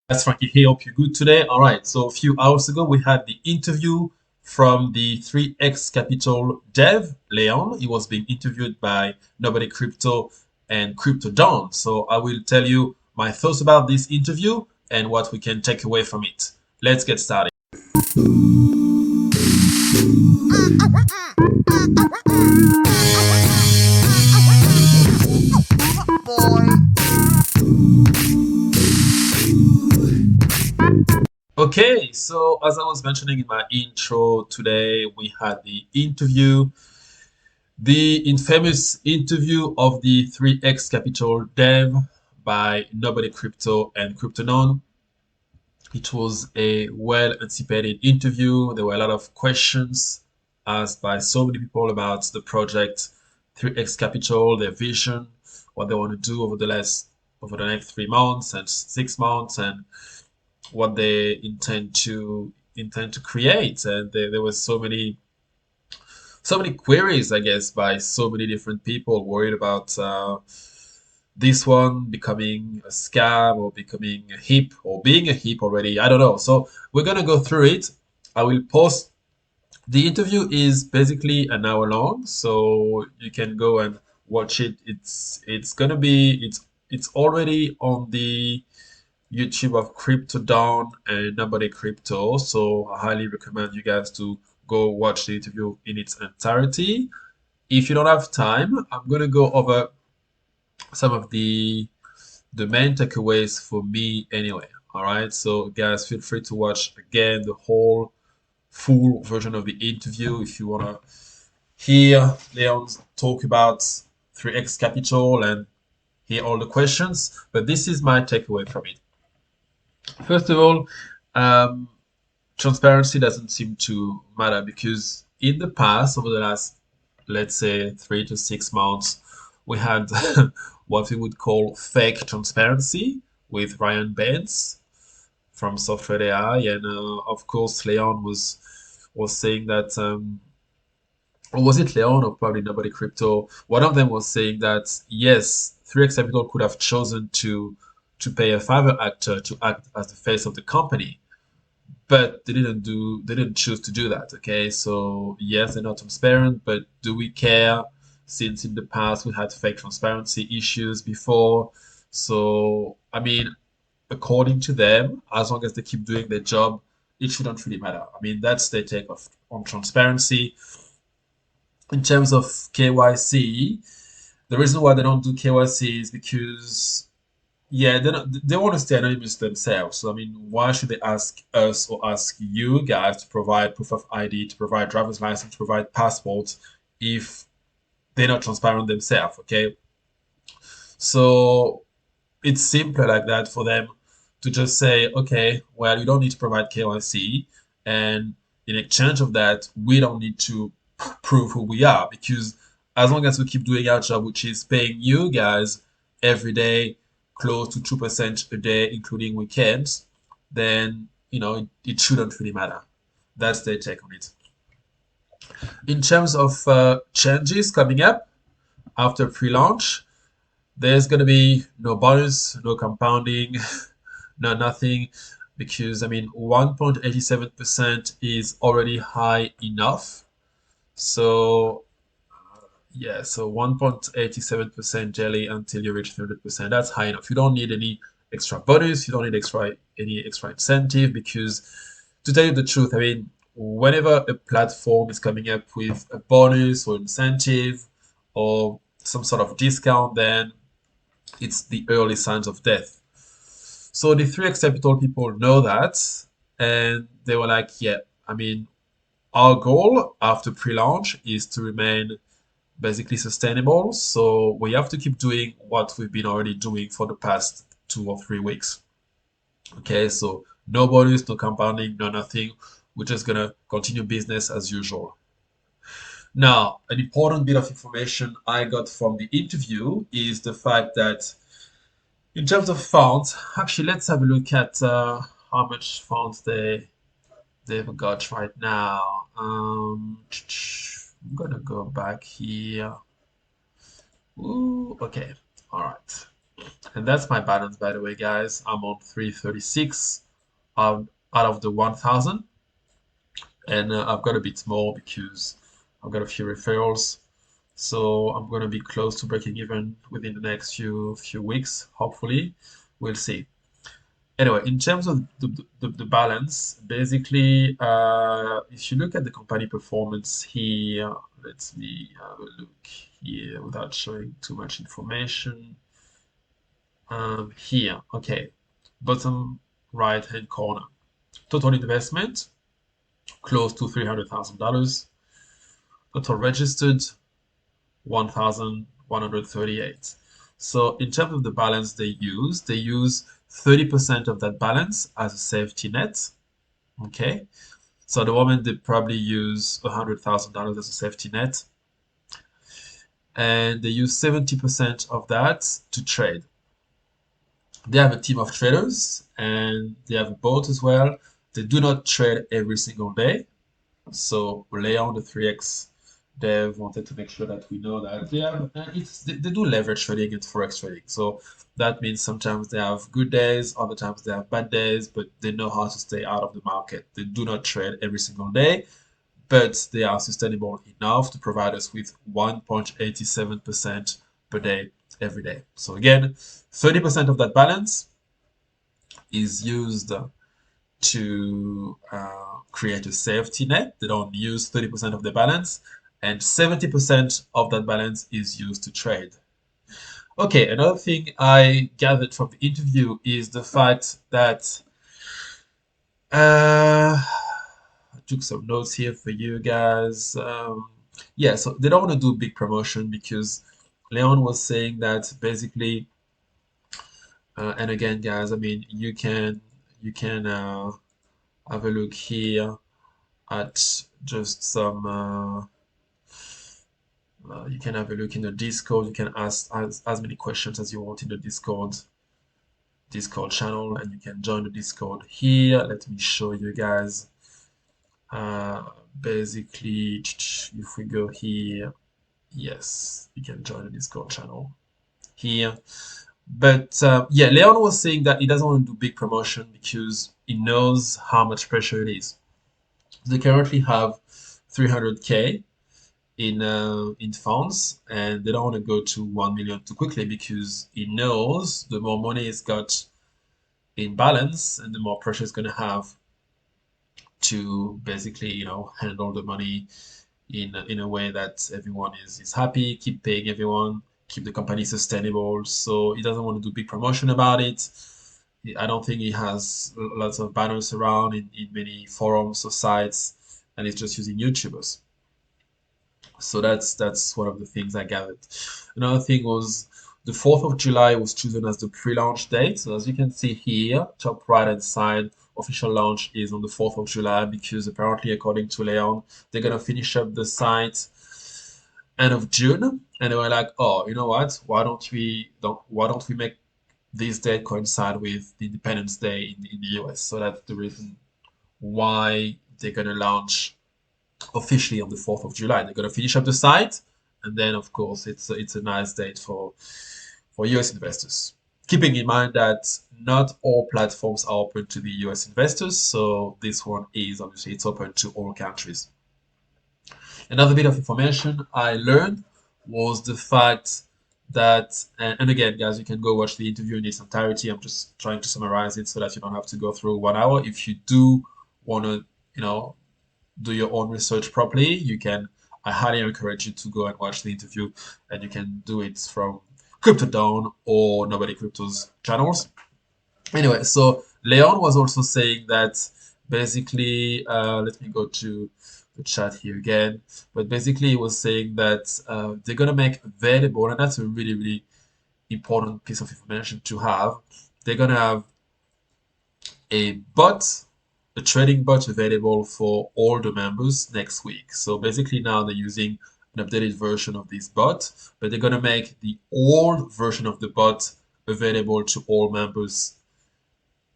That's Frankie here. Hope you're good today. All right. So a few hours ago, we had the interview from the 3XCapital dev, Leon. He was being interviewed by Nobody Crypto and Crypto Dawn. So I will tell you my thoughts about this interview and what we can take away from it. Let's get started. Okay, so as I was mentioning in my intro today, we had the interview, the infamous interview of the 3X Capital dev by Nobody Crypto and CryptoNown. It was a well anticipated interview. There were a lot of questions asked by so many people about the project 3X Capital, their vision, what they want to do over the next 3 months and 6 months, and what they intend to create. And there was so many queries, I guess, by so many different people worried about this one becoming a scam or becoming a hip or being a hip already. I don't know. So we're gonna go through it. I will post. The interview is basically an hour long, so you can go and watch it. It's already on the YouTube of Crypto Down and Nobody Crypto. So I highly recommend you guys to go watch the interview in its entirety. If you don't have time, I'm gonna go over some of the main takeaways for me anyway. All right, so guys, feel free to watch again the whole full version of the interview if you wanna hear Leon talk about 3x Capital and hear all the questions. But this is my takeaway from it. First of all, um, transparency doesn't seem to matter because in the past, over the last, let's say, 3 to 6 months, we had what we would call fake transparency with Ryan Baines from Software AI, and of course, Leon was saying that, or was it Leon or probably Nobody Crypto? One of them was saying that yes, 3x Capital could have chosen to pay a Fiverr actor to act as the face of the company, but they didn't choose to do that. Okay, so yes, they're not transparent, but do we care since in the past we had fake transparency issues before? So I mean, according to them, as long as they keep doing their job, it shouldn't really matter. I mean, that's their take on transparency. In terms of KYC, the reason why they don't do KYC is because yeah, they want to stay anonymous themselves. So, I mean, why should they ask us or ask you guys to provide proof of ID, to provide driver's license, to provide passports if they're not transparent themselves? Okay. So it's simpler like that for them to just say, okay, well, you don't need to provide KYC. And in exchange of that, we don't need to prove who we are because as long as we keep doing our job, which is paying you guys every day close to 2% a day, including weekends, then it shouldn't really matter. That's their take on it. In terms of changes coming up after pre-launch, there's gonna be no bonus, no compounding, no nothing, because I mean 1.87% is already high enough. So yeah, so 1.87% jelly until you reach 300%. That's high enough. You don't need any extra bonus. You don't need any extra incentive because, to tell you the truth, I mean, whenever a platform is coming up with a bonus or incentive or some sort of discount, then it's the early signs of death. So the 3x Capital people know that, and they were like, yeah, I mean, our goal after pre-launch is to remain basically sustainable. So we have to keep doing what we've been already doing for the past 2 or 3 weeks. Okay, so no bonus, no compounding, no nothing. We're just gonna continue business as usual. Now, an important bit of information I got from the interview is the fact that in terms of funds, actually, let's have a look at how much funds they've got right now. I'm gonna go back here. Ooh, okay. All right. And that's my balance, by the way, guys. I'm on 336 out of the 1000. And I've got a bit more because I've got a few referrals. So I'm going to be close to breaking even within the next few weeks, hopefully. We'll see. Anyway, in terms of the balance, basically, if you look at the company performance here, let me have a look here without showing too much information. Here, okay, bottom right hand corner, total investment close to $300,000, total registered 1,138. So in terms of the balance they use 30% of that balance as a safety net. Okay. So at the moment they probably use $100,000 as a safety net. And they use 70% of that to trade. They have a team of traders and they have a bot as well. They do not trade every single day. So Leon, the 3X dev, wanted to make sure that we know that they do leverage trading and forex trading. So that means sometimes they have good days, other times they have bad days, but they know how to stay out of the market. They do not trade every single day, but they are sustainable enough to provide us with 1.87% per day every day. So again, 30% of that balance is used to create a safety net. They don't use 30% of the balance, and 70% of that balance is used to trade. Okay, another thing I gathered from the interview is the fact that I took some notes here for you guys. Yeah, so they don't want to do big promotion because Leon was saying that basically, and again, guys, I mean, you can have a look here at just some you can have a look in the Discord. You can ask as many questions as you want in the Discord channel, and you can join the Discord here. Let me show you guys. Basically, if we go here, yes, you can join the Discord channel here. But yeah, Leon was saying that he doesn't want to do big promotion because he knows how much pressure it is. They currently have 300K in funds, and they don't want to go to 1 million too quickly because he knows the more money he's got in balance and the more pressure he's going to have to basically, handle the money in a way that everyone is happy, keep paying everyone, keep the company sustainable. So he doesn't want to do big promotion about it. I don't think he has lots of banners around in many forums or sites, and he's just using YouTubers. So that's one of the things I gathered. Another thing was the 4th of July was chosen as the pre-launch date. So as you can see here, top right hand side, official launch is on the 4th of July because apparently, according to Leon, they're gonna finish up the site end of June. And they were like, oh, you know what? Why don't we make this date coincide with the Independence Day in the US? So that's the reason why they're gonna launch officially on the 4th of July. They're going to finish up the site, and then of course it's a nice date for US investors. Keeping in mind that not all platforms are open to the US investors, so this one is obviously it's open to all countries. Another bit of information I learned was the fact that, and again, guys, you can go watch the interview in its entirety. I'm just trying to summarize it so that you don't have to go through 1 hour. If you do want to, do your own research properly, I highly encourage you to go and watch the interview, and you can do it from Crypto Down or Nobody Crypto's channels. Anyway, so Leon was also saying that basically, let me go to the chat here again, but basically he was saying that they're gonna make available, and that's a really, really important piece of information to have. They're gonna have a bot, a trading bot available for all the members next week. So basically now they're using an updated version of this bot, but they're gonna make the old version of the bot available to all members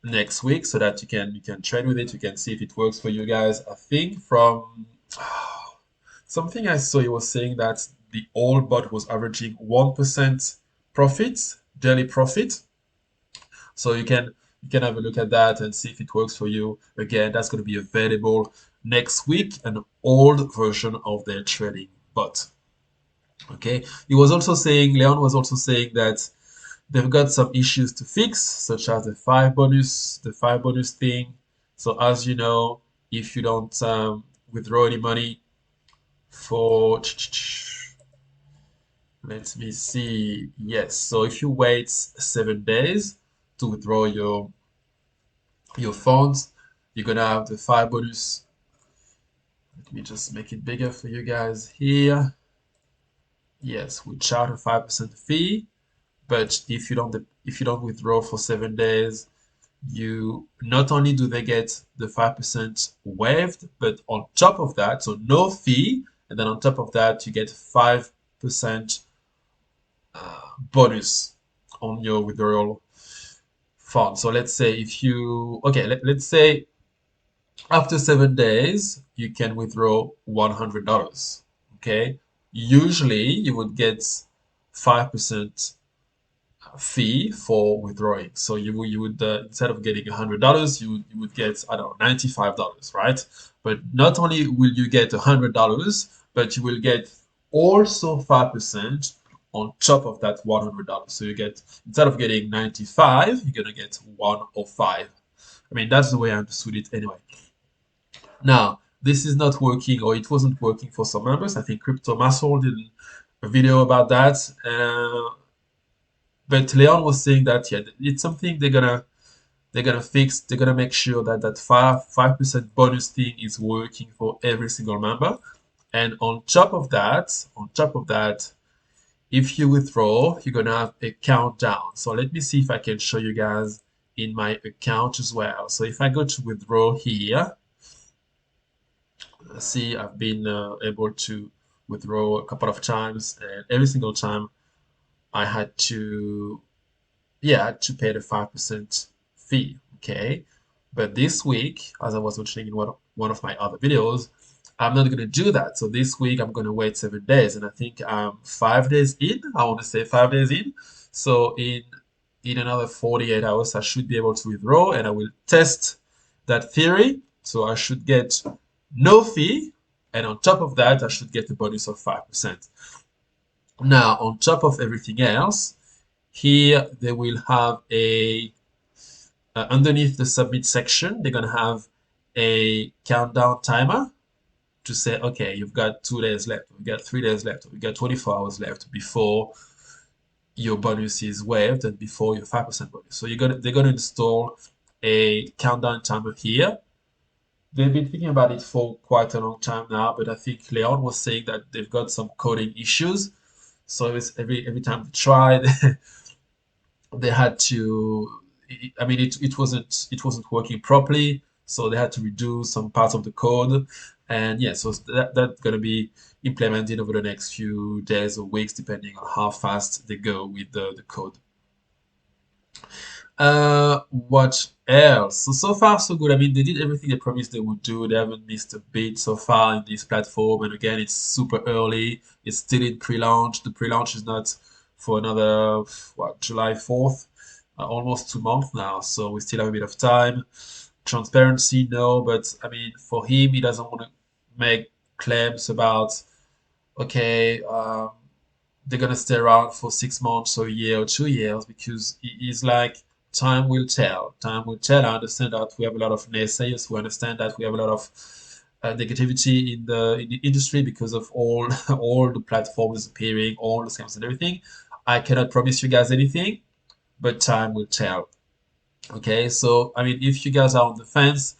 next week so that you can trade with it. You can see if it works for you guys. I think from something I saw, he was saying that the old bot was averaging 1% profit daily profit. So you can have a look at that and see if it works for you. Again, that's going to be available next week, an old version of their trading bot. Okay. He was also saying, Leon was also saying that they've got some issues to fix, such as the 5 bonus thing. So as you know, if you don't withdraw any money for, let me see, yes. So if you wait 7 days to withdraw your funds, you're gonna have the 5 bonus. Let me just make it bigger for you guys here. Yes, we charge a 5% fee, but if you don't withdraw for 7 days, you not only do they get the 5% waived, but on top of that, so no fee, and then on top of that, you get 5% bonus on your withdrawal fund. So let's say if you, okay, let's say after 7 days, you can withdraw $100. Okay, usually you would get 5% fee for withdrawing. So you would instead of getting $100, you would get, I don't know, $95, right? But not only will you get $100, but you will get also 5% on top of that $100. So you get, instead of getting 95, you're gonna get 105. I mean, that's the way I understood it anyway. Now, this is not working, or it wasn't working for some members. I think Crypto Muscle did a video about that. But Leon was saying that, yeah, it's something they're gonna fix. They're gonna make sure that that 5% bonus thing is working for every single member. And on top of that, if you withdraw, you're gonna have a countdown. So let me see if I can show you guys in my account as well. So if I go to withdraw here, see, I've been able to withdraw a couple of times, and every single time I had to, yeah, I had to pay the 5% fee. Okay, but this week, as I was mentioning in one of my other videos, I'm not gonna do that. So this week I'm gonna wait 7 days, and I think I'm 5 days in. I want to say 5 days in. So in another 48 hours, I should be able to withdraw, and I will test that theory. So I should get no fee, and on top of that, I should get a bonus of 5%. Now, on top of everything else, here they will have a underneath the submit section, they're gonna have a countdown timer to say, okay, you've got 2 days left, we've got 3 days left, we've got 24 hours left before your bonus is waived and before your 5% bonus. So they're gonna install a countdown timer here. They've been thinking about it for quite a long time now, but I think Leon was saying that they've got some coding issues. So it's every time they try, they had to, I mean, it wasn't working properly, so they had to redo some parts of the code. And yeah, so that's gonna be implemented over the next few days or weeks, depending on how fast they go with the code. What else? So far so good. I mean, they did everything they promised they would do. They haven't missed a beat so far in this platform. And again, it's super early. It's still in pre-launch. The pre-launch is not for another, what, July 4th, almost 2 months now. So we still have a bit of time. Transparency, no, but I mean, for him, he doesn't want to make claims about, okay, they're gonna stay around for 6 months or a year or 2 years, because he's like, time will tell. Time will tell. I understand that we have a lot of naysayers. We understand that we have a lot of negativity in the industry because of all all the platforms appearing, all the scams and everything. I cannot promise you guys anything, but time will tell. Okay, so I mean, if you guys are on the fence,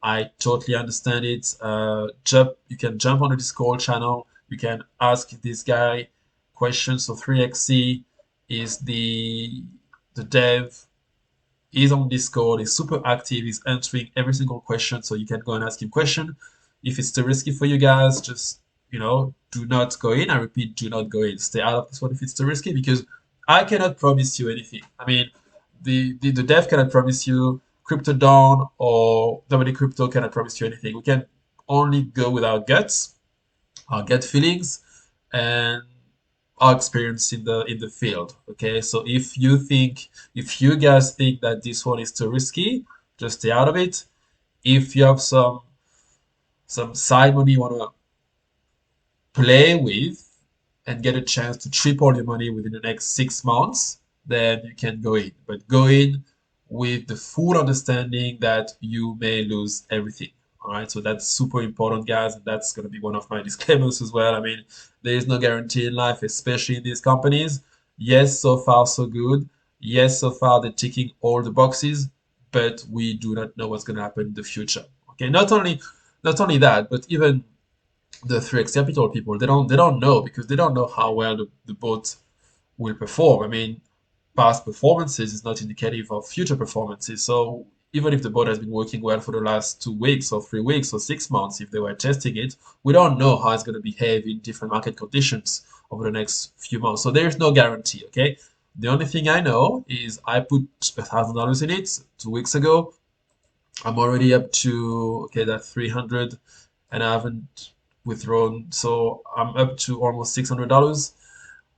I totally understand it. You can jump on the Discord channel. You can ask this guy questions. So 3XC is the dev. He's on Discord. He's super active. He's answering every single question. So you can go and ask him question. If it's too risky for you guys, just do not go in. I repeat, do not go in. Stay out of this one if it's too risky, because I cannot promise you anything. I mean, the dev cannot promise you crypto down, or nobody crypto cannot promise you anything. We can only go with our guts, our gut feelings, and our experience in the field. Okay, so if you guys think that this one is too risky, just stay out of it. If you have some side money you want to play with and get a chance to triple your money within the next 6 months, then you can go in. But go in with the full understanding that you may lose everything. All right, so that's super important, guys, and that's going to be one of my disclaimers as well. I mean, there is no guarantee in life, especially in these companies. Yes, so far so good. Yes, so far they're ticking all the boxes, but we do not know what's going to happen in the future. Okay, not only that, but even the 3XCapital people, they don't know because they don't know how well the boat will perform. I mean, past performances is not indicative of future performances. So even if the boat has been working well for the last 2 weeks or 3 weeks or 6 months, if they were testing it, we don't know how it's going to behave in different market conditions over the next few months. So there's no guarantee. Okay. The only thing I know is I put $1,000 in it 2 weeks ago. I'm already up to that 300, and I haven't withdrawn, so I'm up to almost $600.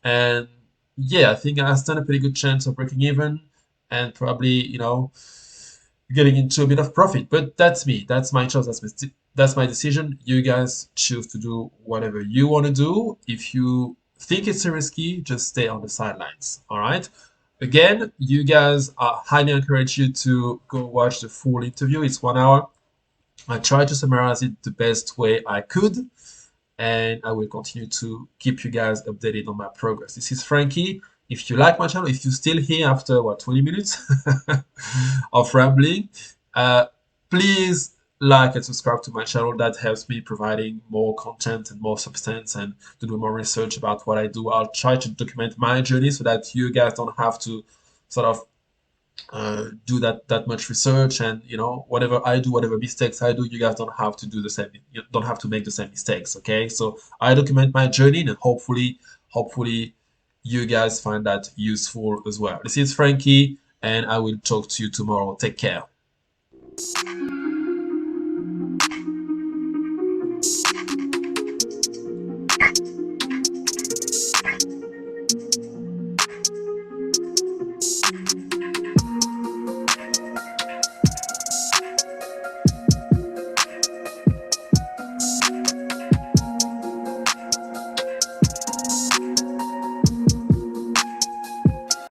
And yeah, I think I stand a pretty good chance of breaking even and probably getting into a bit of profit. But that's me. That's my choice. That's my decision. You guys choose to do whatever you want to do. If you think it's too risky, just stay on the sidelines. All right. Again, you guys, I highly encourage you to go watch the full interview. It's 1 hour. I tried to summarize it the best way I could, and I will continue to keep you guys updated on my progress. This is Frankie. If you like my channel, if you're still here after 20 minutes of rambling, uh, please like and subscribe to my channel. That helps me providing more content and more substance and to do more research about what I do. I'll try to document my journey so that you guys don't have to sort of do that much research, and whatever I do, whatever mistakes I do, you guys don't have to do the same. You don't have to make the same mistakes. Okay, so I document my journey, and hopefully you guys find that useful as well. This is Frankie, and I will talk to you tomorrow. Take care.